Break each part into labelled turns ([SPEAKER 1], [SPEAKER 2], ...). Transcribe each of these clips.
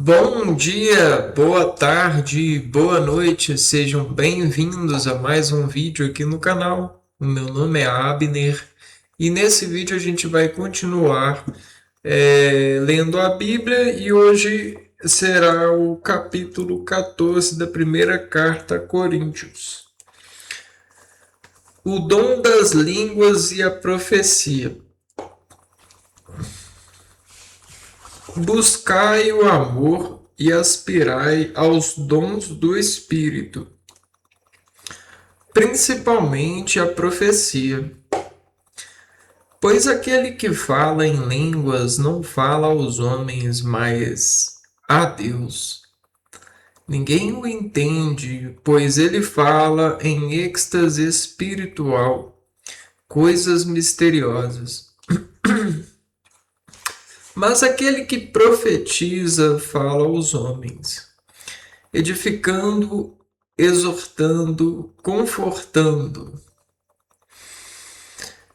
[SPEAKER 1] Bom dia, boa tarde, boa noite, sejam bem-vindos a mais um vídeo aqui no canal. O meu nome é Abner e nesse vídeo a gente vai continuar lendo a Bíblia e hoje será o capítulo 14 da primeira carta a Coríntios. O dom das línguas e a profecia. Buscai o amor e aspirai aos dons do Espírito, principalmente a profecia. Pois aquele que fala em línguas não fala aos homens, mas a Deus. Ninguém o entende, pois ele fala em êxtase espiritual, coisas misteriosas. Mas aquele que profetiza fala aos homens, edificando, exortando, confortando.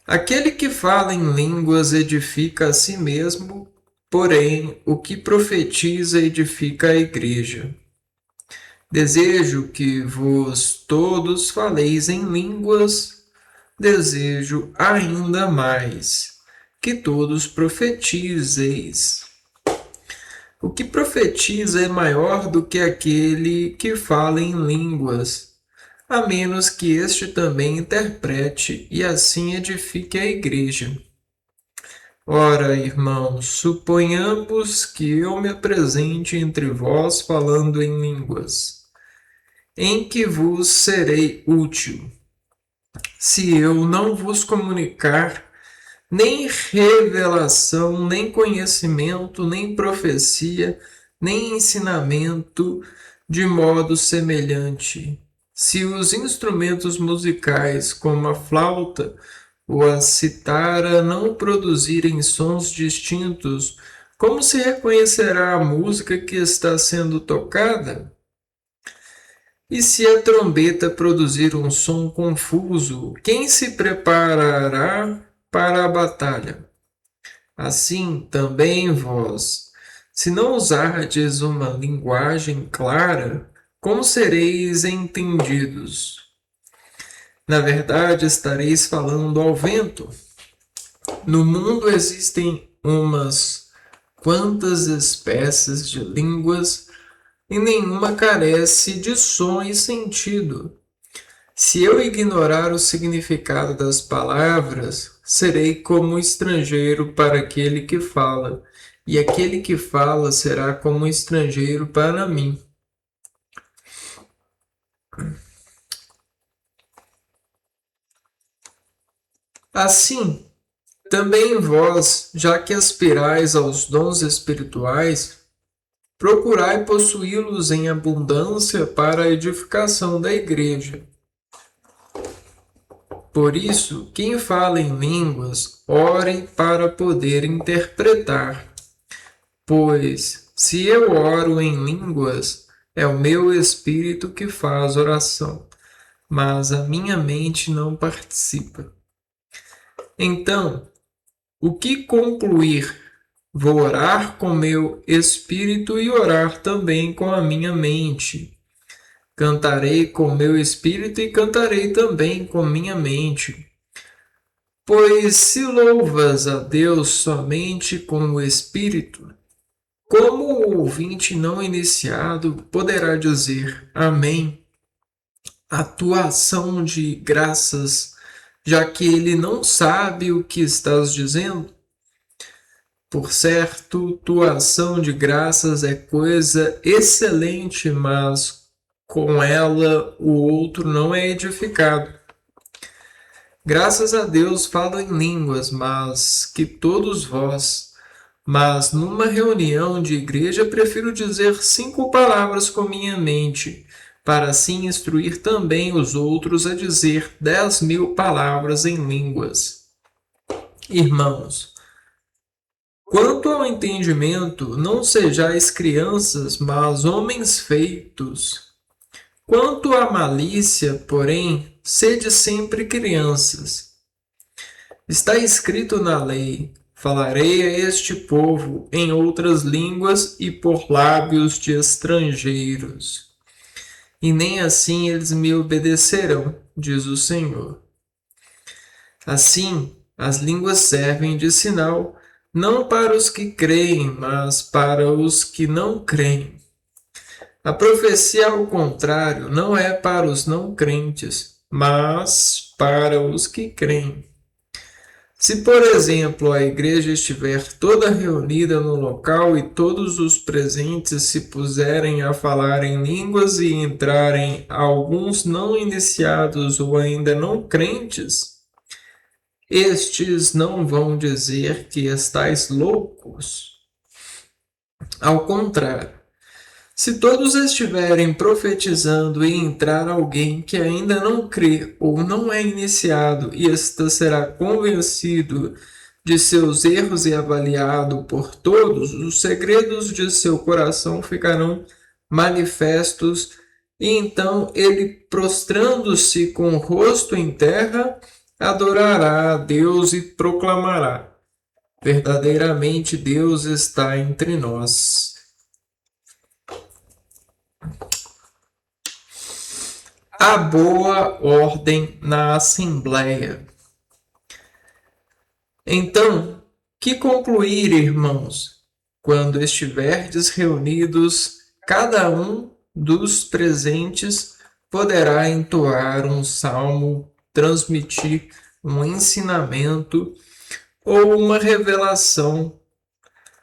[SPEAKER 1] Aquele que fala em línguas edifica a si mesmo, porém o que profetiza edifica a igreja. Desejo que vos todos faleis em línguas, desejo ainda mais que todos profetizeis. O que profetiza é maior do que aquele que fala em línguas, a menos que este também interprete e assim edifique a igreja. Ora, irmãos, suponhamos que eu me apresente entre vós falando em línguas, em que vos serei útil, se eu não vos comunicar nem revelação, nem conhecimento, nem profecia, nem ensinamento de modo semelhante. Se os instrumentos musicais, como a flauta ou a citara, não produzirem sons distintos, como se reconhecerá a música que está sendo tocada? E se a trombeta produzir um som confuso, quem se preparará para a batalha? Assim também vós, se não usardes uma linguagem clara, como sereis entendidos? Na verdade, estareis falando ao vento. No mundo existem umas quantas espécies de línguas e nenhuma carece de som e sentido. Se eu ignorar o significado das palavras, serei como estrangeiro para aquele que fala, e aquele que fala será como estrangeiro para mim. Assim, também vós, já que aspirais aos dons espirituais, procurai possuí-los em abundância para a edificação da igreja. Por isso, quem fala em línguas, ore para poder interpretar. Pois, se eu oro em línguas, é o meu espírito que faz oração, mas a minha mente não participa. Então, o que concluir? Vou orar com meu espírito e orar também com a minha mente. Cantarei com meu espírito e cantarei também com minha mente. Pois se louvas a Deus somente com o espírito, como o ouvinte não iniciado poderá dizer Amém? A tua ação de graças, já que ele não sabe o que estás dizendo? Por certo, tua ação de graças é coisa excelente, mas com ela o outro não é edificado. Graças a Deus falo em línguas, mas que todos vós. Mas numa reunião de igreja prefiro dizer 5 palavras com minha mente, para assim instruir também os outros a dizer 10.000 palavras em línguas. Irmãos, quanto ao entendimento, não sejais crianças, mas homens feitos. Quanto à malícia, porém, sede sempre crianças. Está escrito na lei: falarei a este povo em outras línguas e por lábios de estrangeiros. E nem assim eles me obedecerão, diz o Senhor. Assim, as línguas servem de sinal, não para os que creem, mas para os que não creem. A profecia, ao contrário, não é para os não crentes, mas para os que creem. Se, por exemplo, a igreja estiver toda reunida no local e todos os presentes se puserem a falar em línguas e entrarem alguns não iniciados ou ainda não crentes, estes não vão dizer que estáis loucos. Ao contrário, se todos estiverem profetizando e entrar alguém que ainda não crê ou não é iniciado e este será convencido de seus erros e avaliado por todos, os segredos de seu coração ficarão manifestos e então ele, prostrando-se com o rosto em terra, adorará a Deus e proclamará: verdadeiramente Deus está entre nós. A boa ordem na Assembleia. Então, que concluir, irmãos? Quando estiverdes reunidos, cada um dos presentes poderá entoar um salmo, transmitir um ensinamento ou uma revelação,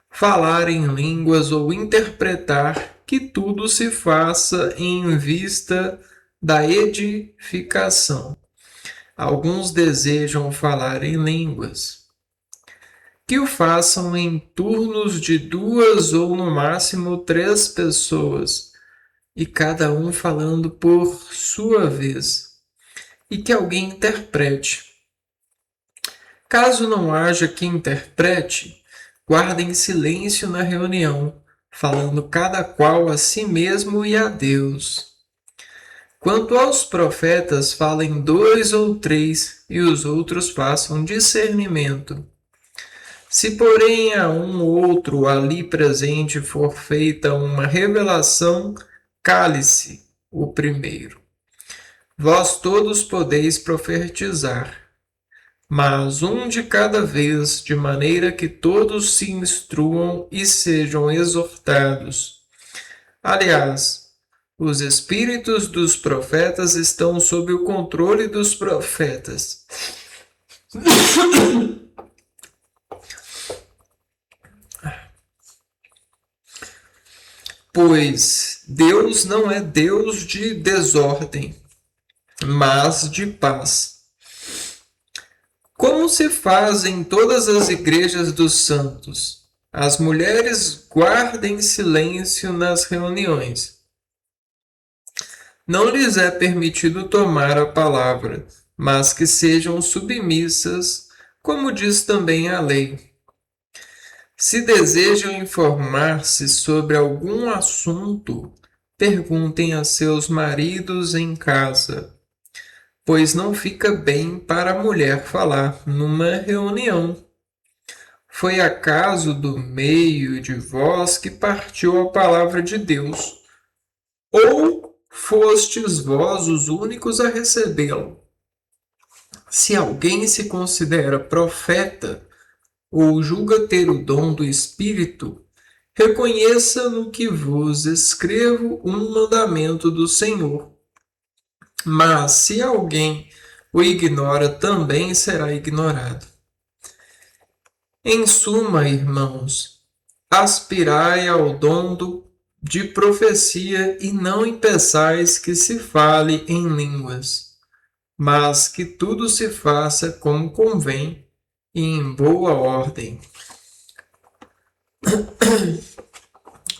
[SPEAKER 1] falar em línguas ou interpretar, que tudo se faça em vista da edificação. Alguns desejam falar em línguas. Que o façam em turnos de 2 ou no máximo 3 pessoas, e cada um falando por sua vez, e que alguém interprete. Caso não haja quem interprete, guardem silêncio na reunião, falando cada qual a si mesmo e a Deus. Quanto aos profetas, falem 2 ou 3, e os outros façam discernimento. Se, porém, a um ou outro ali presente for feita uma revelação, cale-se o primeiro. Vós todos podeis profetizar, mas um de cada vez, de maneira que todos se instruam e sejam exortados. Aliás, os espíritos dos profetas estão sob o controle dos profetas. Pois Deus não é Deus de desordem, mas de paz. Como se faz em todas as igrejas dos santos, as mulheres guardem silêncio nas reuniões. Não lhes é permitido tomar a palavra, mas que sejam submissas, como diz também a lei. Se desejam informar-se sobre algum assunto, perguntem a seus maridos em casa, pois não fica bem para a mulher falar numa reunião. Foi acaso do meio de vós que partiu a palavra de Deus? Ou fostes vós os únicos a recebê-la? Se alguém se considera profeta ou julga ter o dom do Espírito, reconheça no que vos escrevo um mandamento do Senhor. Mas se alguém o ignora, também será ignorado. Em suma, irmãos, aspirai ao dom de profecia e não impeçais que se fale em línguas, mas que tudo se faça como convém e em boa ordem.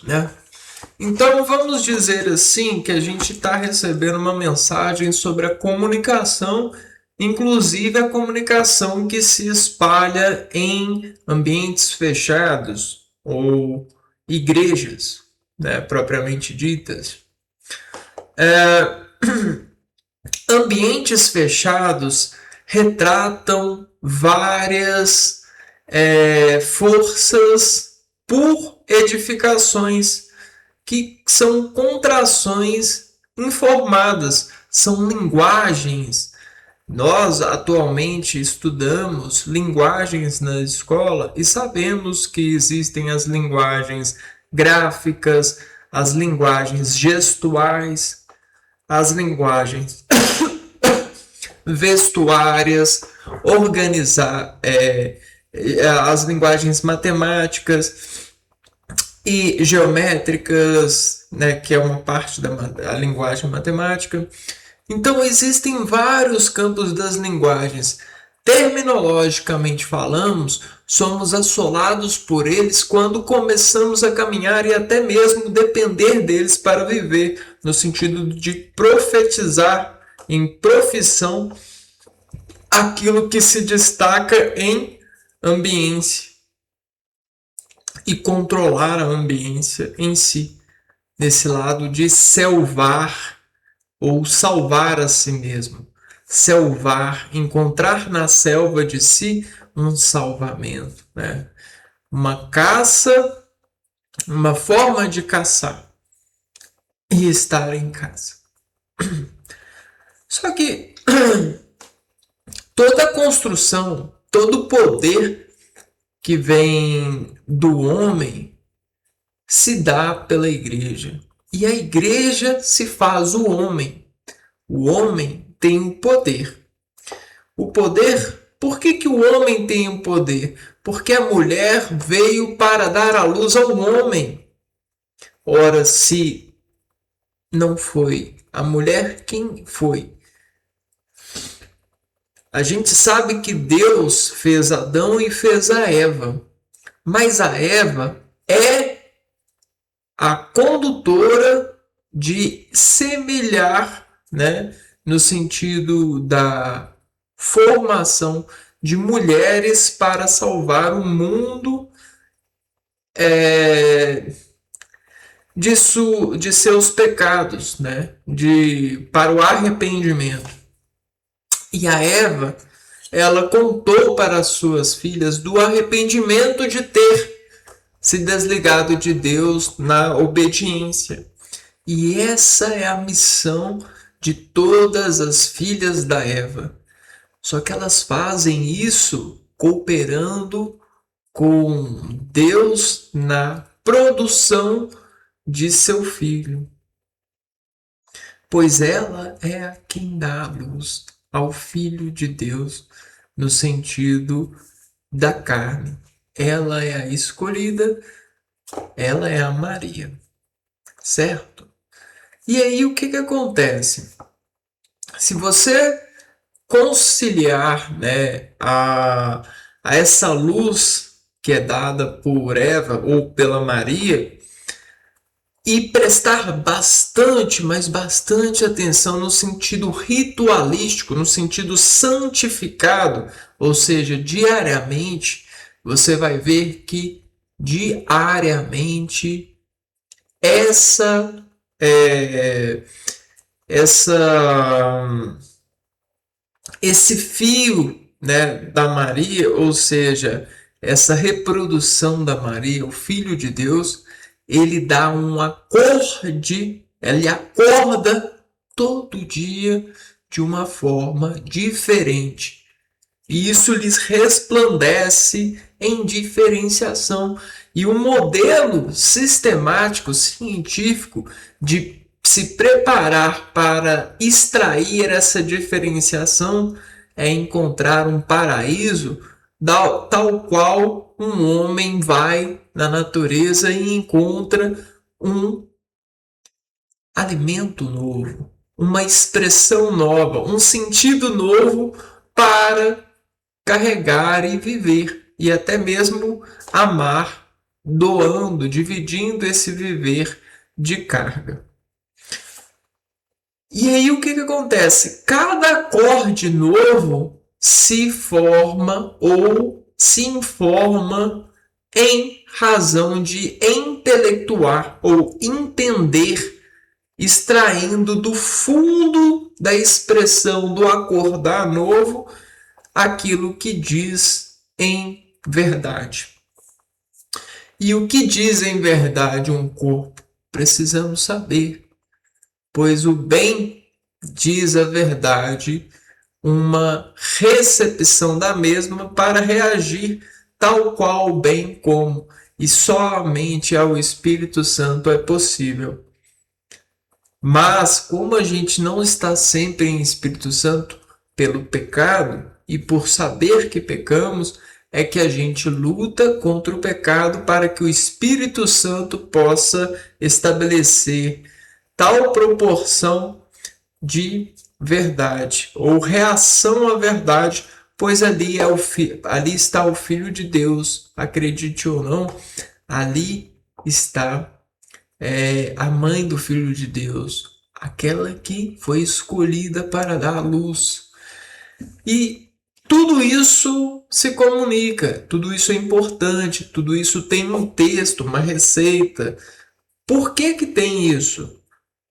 [SPEAKER 1] Né? Então vamos dizer assim que a gente está recebendo uma mensagem sobre a comunicação, inclusive a comunicação que se espalha em ambientes fechados ou igrejas, né, propriamente ditas. Ambientes fechados retratam várias forças por edificações, que são contrações informadas, são linguagens. Nós atualmente estudamos linguagens na escola e sabemos que existem as linguagens gráficas, as linguagens gestuais, as linguagens vestuárias, as linguagens matemáticas e geométricas, né, que é uma parte da linguagem matemática. Então, existem vários campos das linguagens. Terminologicamente falamos, somos assolados por eles quando começamos a caminhar e até mesmo depender deles para viver, no sentido de profetizar em profissão aquilo que se destaca em ambiência e controlar a ambiência em si, nesse lado de selvar ou salvar a si mesmo. Selvar, encontrar na selva de si um salvamento, né? Uma caça, uma forma de caçar e estar em casa. Só que toda construção, todo poder que vem do homem se dá pela igreja. E a igreja se faz o homem. O homem tem o poder. O poder, por que o homem tem o poder? Porque a mulher veio para dar à luz ao homem. Ora, se não foi a mulher, quem foi? A gente sabe que Deus fez Adão e fez a Eva. Mas a Eva é a condutora de semelhar, né, no sentido da formação de mulheres para salvar o mundo de seus pecados, né, para o arrependimento. E a Eva, ela contou para as suas filhas do arrependimento de ter se desligado de Deus na obediência. E essa é a missão de todas as filhas da Eva. Só que elas fazem isso cooperando com Deus na produção de seu filho. Pois ela é a quem dá a luz ao Filho de Deus no sentido da carne. Ela é a escolhida, ela é a Maria, certo? E aí o que acontece? Se você conciliar, né, a essa luz que é dada por Eva ou pela Maria e prestar bastante, mas bastante atenção no sentido ritualístico, no sentido santificado, ou seja, diariamente, você vai ver que diariamente essa esse fio, né, da Maria, ou seja, essa reprodução da Maria, o Filho de Deus, ele dá um acorde, ele acorda todo dia de uma forma diferente. E isso lhes resplandece em diferenciação. E um modelo sistemático, científico, de se preparar para extrair essa diferenciação é encontrar um paraíso tal qual um homem vai na natureza e encontra um alimento novo, uma expressão nova, um sentido novo para carregar e viver, e até mesmo amar, doando, dividindo esse viver de carga. E aí o que acontece? Cada acorde novo se forma ou se informa em razão de intelectuar ou entender, extraindo do fundo da expressão do acordar novo aquilo que diz em verdade. E o que diz em verdade um corpo? Precisamos saber, pois o bem diz a verdade, uma recepção da mesma para reagir tal qual o bem como, e somente ao Espírito Santo é possível. Mas como a gente não está sempre em Espírito Santo pelo pecado e por saber que pecamos, é que a gente luta contra o pecado para que o Espírito Santo possa estabelecer tal proporção de verdade ou reação à verdade, pois ali está o Filho de Deus, acredite ou não, ali está a mãe do Filho de Deus, aquela que foi escolhida para dar a luz. E tudo isso se comunica, tudo isso é importante, tudo isso tem um texto, uma receita. Por que que tem isso?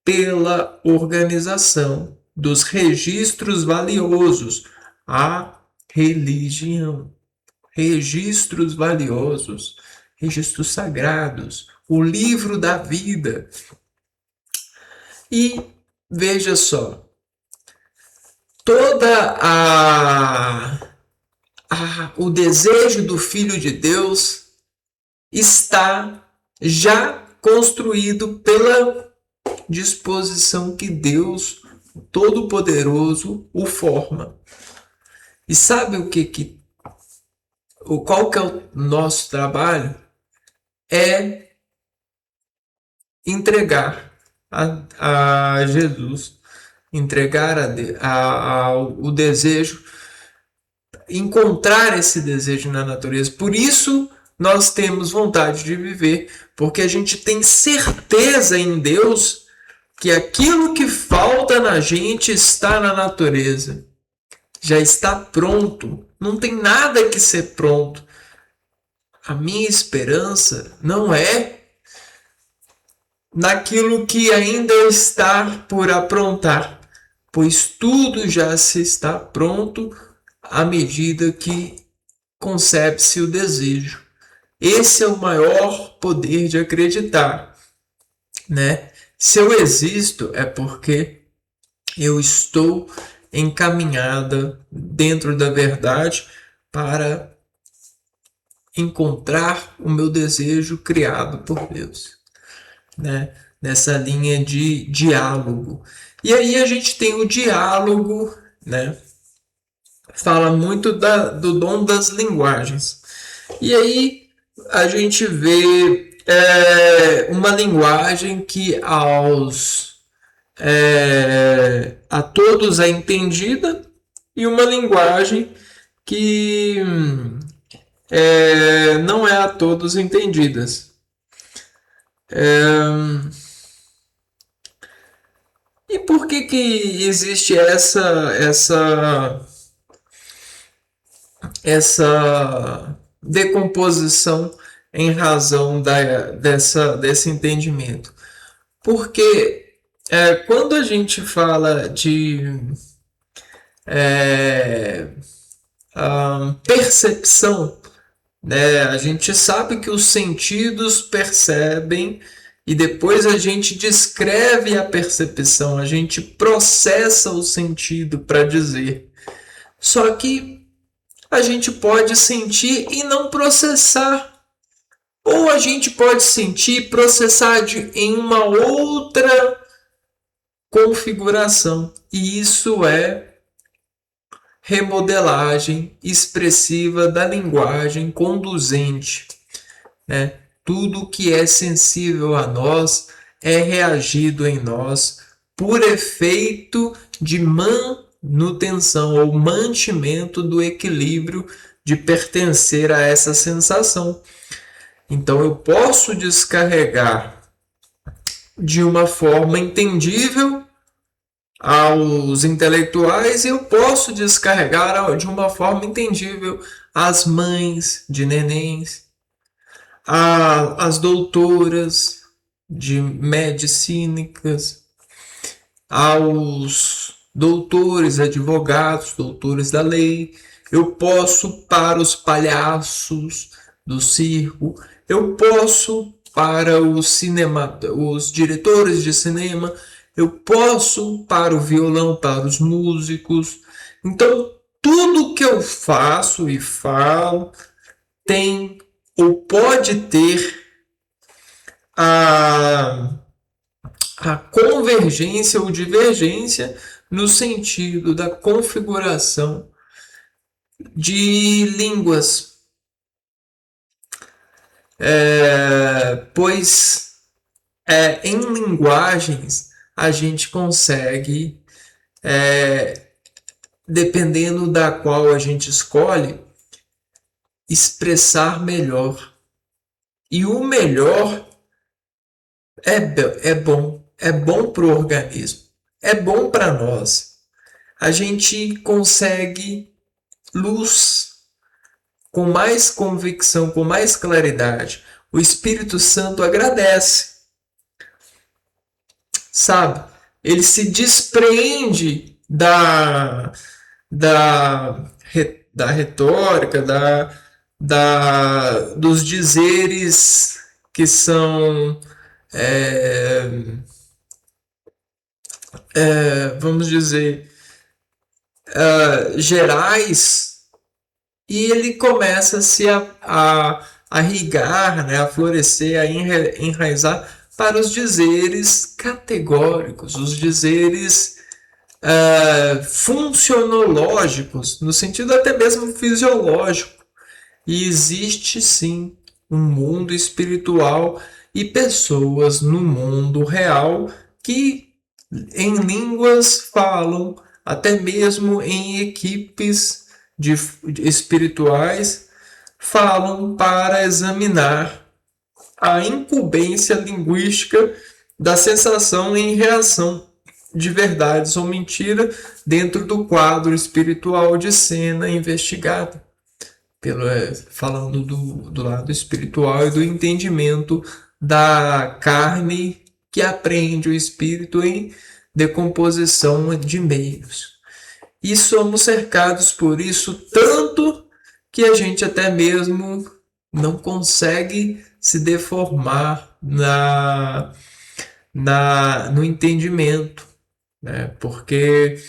[SPEAKER 1] Pela organização dos registros valiosos, a religião. Registros valiosos, registros sagrados, o livro da vida. E veja só, toda o desejo do Filho de Deus está já construído pela disposição que Deus Todo-Poderoso o forma. E sabe qual que é o nosso trabalho? É entregar a Jesus, entregar o desejo, encontrar esse desejo na natureza. Por isso nós temos vontade de viver, porque a gente tem certeza em Deus que aquilo que falta na gente está na natureza. Já está pronto. Não tem nada que ser pronto. A minha esperança não é naquilo que ainda está por aprontar, pois tudo já se está pronto à medida que concebe-se o desejo. Esse é o maior poder de acreditar, né? Se eu existo é porque eu estou encaminhada dentro da verdade para encontrar o meu desejo criado por Deus, né? Nessa linha de diálogo. E aí a gente tem o diálogo, né? Fala muito do dom das linguagens. E aí a gente vê uma linguagem que a todos é entendida e uma linguagem que não é a todos entendidas. E por que existe essa decomposição em razão desse entendimento? Porque quando a gente fala de percepção, né, a gente sabe que os sentidos percebem e depois a gente descreve a percepção, a gente processa o sentido para dizer. Só que a gente pode sentir e não processar. Ou a gente pode sentir e processar em uma outra configuração. E isso é remodelagem expressiva da linguagem conduzente, né? Tudo que é sensível a nós é reagido em nós por efeito de manutenção ou mantimento do equilíbrio de pertencer a essa sensação. Então eu posso descarregar de uma forma entendível aos intelectuais e eu posso descarregar de uma forma entendível às mães de nenéns, às doutoras de medicínicas, aos doutores, advogados, doutores da lei. eu posso para os palhaços do circo, eu posso para os diretores de cinema, eu posso para o violão, para os músicos. Então, tudo que eu faço e falo tem ou pode ter a, a convergência ou divergência no sentido da configuração de línguas, pois em linguagens a gente consegue, dependendo da qual a gente escolhe, expressar melhor. E o melhor é bom para o organismo, é bom para nós. A gente consegue luz com mais convicção, com mais claridade. O Espírito Santo agradece, sabe? Ele se despreende da, da retórica, dos dizeres que são, vamos dizer, gerais, e ele começa a irrigar, né, a florescer, a enraizar para os dizeres categóricos, os dizeres funcionológicos, no sentido até mesmo fisiológico. E existe sim um mundo espiritual e pessoas no mundo real que em línguas falam, até mesmo em equipes espirituais, falam para examinar a incumbência linguística da sensação em reação de verdades ou mentira dentro do quadro espiritual de cena investigada. Falando do lado espiritual e do entendimento da carne que aprende o espírito em decomposição de meios. E somos cercados por isso tanto que a gente até mesmo não consegue se deformar no entendimento, né? Porque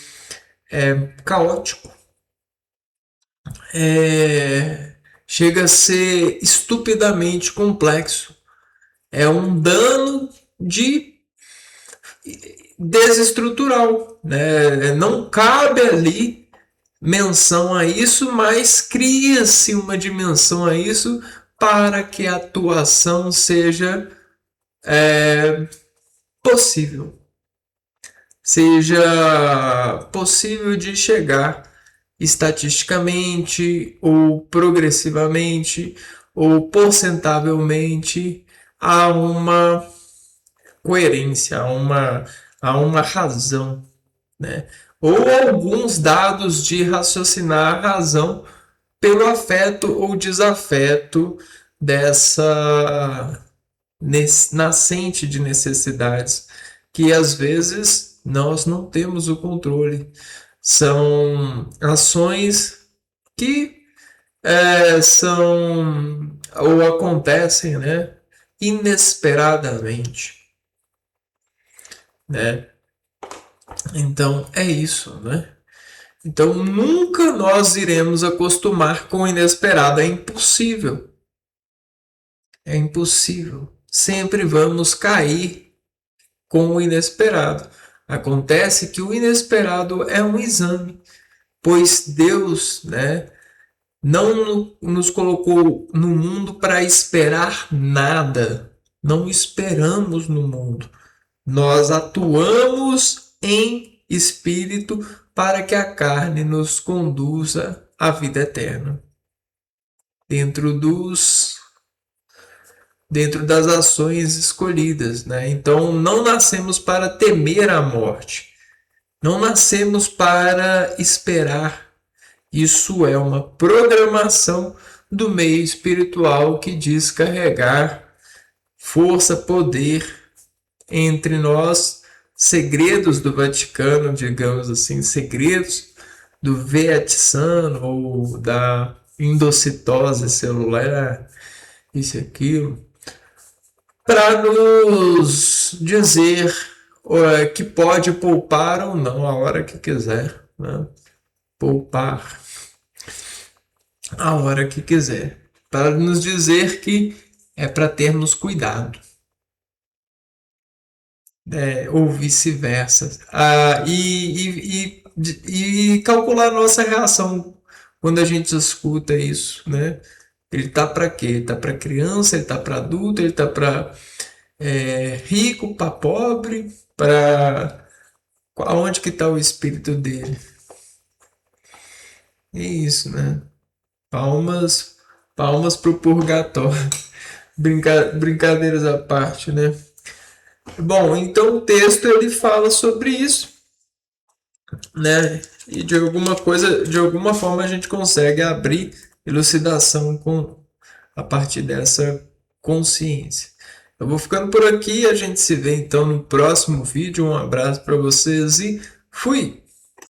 [SPEAKER 1] é caótico. Chega a ser estupidamente complexo. É um dano desestrutural, né? Não cabe ali menção a isso, mas cria-se uma dimensão a isso para que a atuação seja possível. Seja possível de chegar estatisticamente ou progressivamente ou porcentavelmente a uma coerência, a uma razão, né? Ou alguns dados de raciocinar a razão pelo afeto ou desafeto dessa nascente de necessidades que às vezes nós não temos o controle. São ações que são ou acontecem, né, inesperadamente, né? Então é isso, né? Então nunca nós iremos acostumar com o inesperado, é impossível. É impossível. Sempre vamos cair com o inesperado. Acontece que o inesperado é um exame, pois Deus, né, não nos colocou no mundo para esperar nada. Não esperamos no mundo. Nós atuamos em espírito para que a carne nos conduza à vida eterna. Dentro das ações escolhidas, né? Então não nascemos para temer a morte. Não nascemos para esperar. Isso é uma programação do meio espiritual que diz carregar força, poder entre nós, segredos do Vaticano, digamos assim, segredos do VET-SAN ou da endocitose celular, isso e aquilo, para nos dizer que pode poupar ou não a hora que quiser, né? Poupar a hora que quiser, para nos dizer que é para termos cuidado, ou vice-versa, e calcular a nossa reação quando a gente escuta isso, né? Ele tá para quê? Ele tá para criança, ele tá para adulto, ele tá para rico, para pobre, para aonde que está o espírito dele? É isso, né? Palmas, palmas pro purgatório. Brincadeiras à parte, né? Bom, então o texto ele fala sobre isso, né? E de alguma coisa, de alguma forma a gente consegue abrir elucidação com a partir dessa consciência. Eu vou ficando por aqui, a gente se vê então no próximo vídeo. Um abraço para vocês e fui!